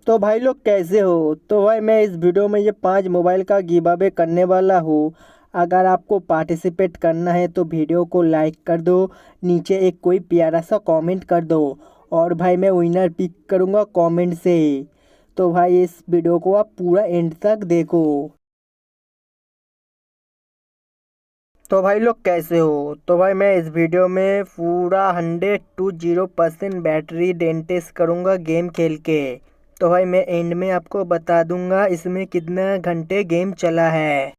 तो भाई लोग कैसे हो। तो भाई मैं इस वीडियो में ये 5 मोबाइल का गिव अवे करने वाला हूँ। अगर आपको पार्टिसिपेट करना है तो वीडियो को लाइक कर दो, नीचे एक कोई प्यारा सा कमेंट कर दो और भाई मैं विनर पिक करूँगा कमेंट से। तो भाई इस वीडियो को आप पूरा एंड तक देखो। तो भाई लोग कैसे हो। तो भाई मैं इस वीडियो में पूरा 100 to 0% बैटरी डेंटेस करूँगा गेम खेल के। तो भाई मैं एंड में आपको बता दूंगा इसमें कितना घंटे गेम चला है।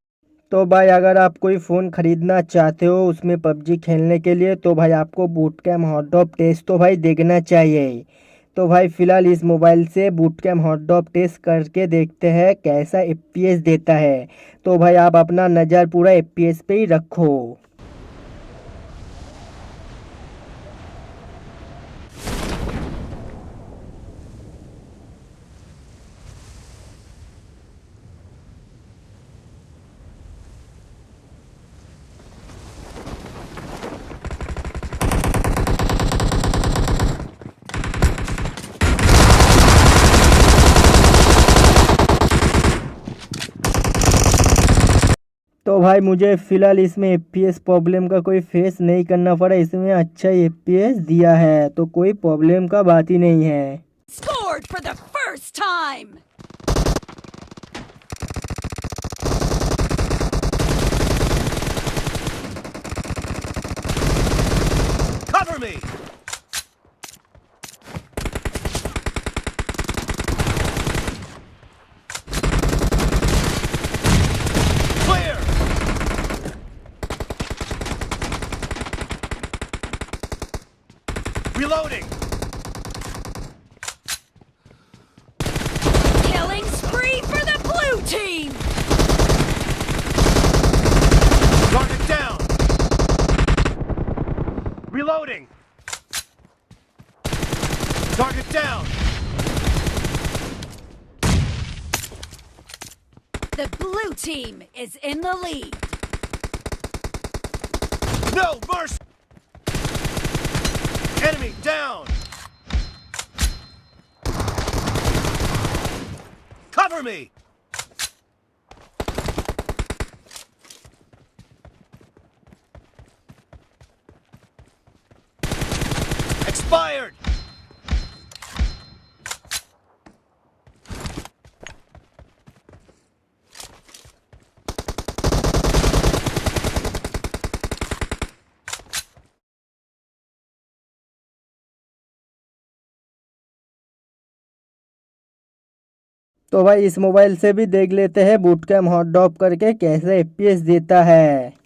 तो भाई अगर आप कोई फ़ोन ख़रीदना चाहते हो उसमें पबजी खेलने के लिए तो भाई आपको बूट कैम्प हॉट डॉप टेस्ट तो भाई देखना चाहिए। तो भाई फ़िलहाल इस मोबाइल से बूट कैम्प हॉट डॉप टेस्ट करके देखते हैं कैसा एफपीएस देता है। तो भाई आप अपना नज़र पूरा एफपीएस पे ही रखो। तो भाई मुझे फ़िलहाल इसमें एफपीएस प्रॉब्लम का कोई फेस नहीं करना पड़ा, इसमें अच्छा एफपीएस दिया है तो कोई प्रॉब्लम का बात ही नहीं है। Scored for the first time! Cover me! Clear! Reloading! Killing spree for the blue team! Target down! Reloading! Target down! The blue team is in the lead. No mercy! Enemy down! Cover me! Expired! तो भाई इस mobile से भी देख लेते हैं boot camp hot डॉप करके कैसे एफपीएस देता है।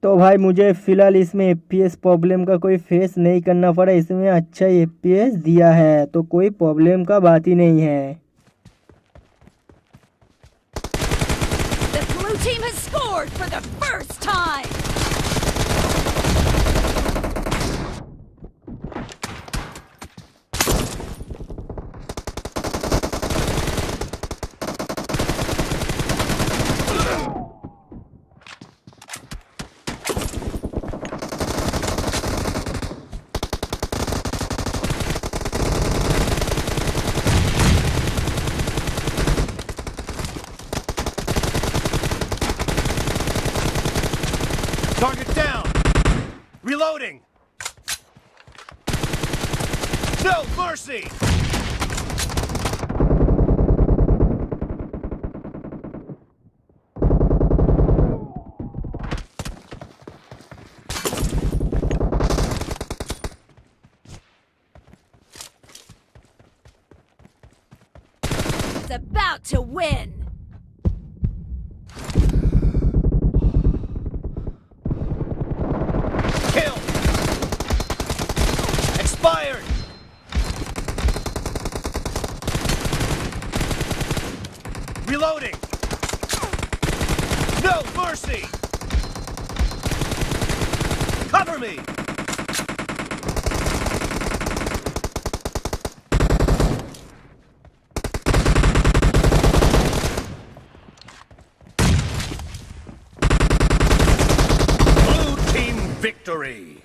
तो भाई मुझे फ़िलहाल इसमें एफपीएस प्रॉब्लम का कोई फेस नहीं करना पड़ा, इसमें अच्छा एफपीएस दिया है तो कोई प्रॉब्लम का बात ही नहीं है। The blue team has scored for the first time! Target down. Reloading. No mercy. It's about to win. Kill. Expired. Reloading. No mercy. Cover me. Blue team victory.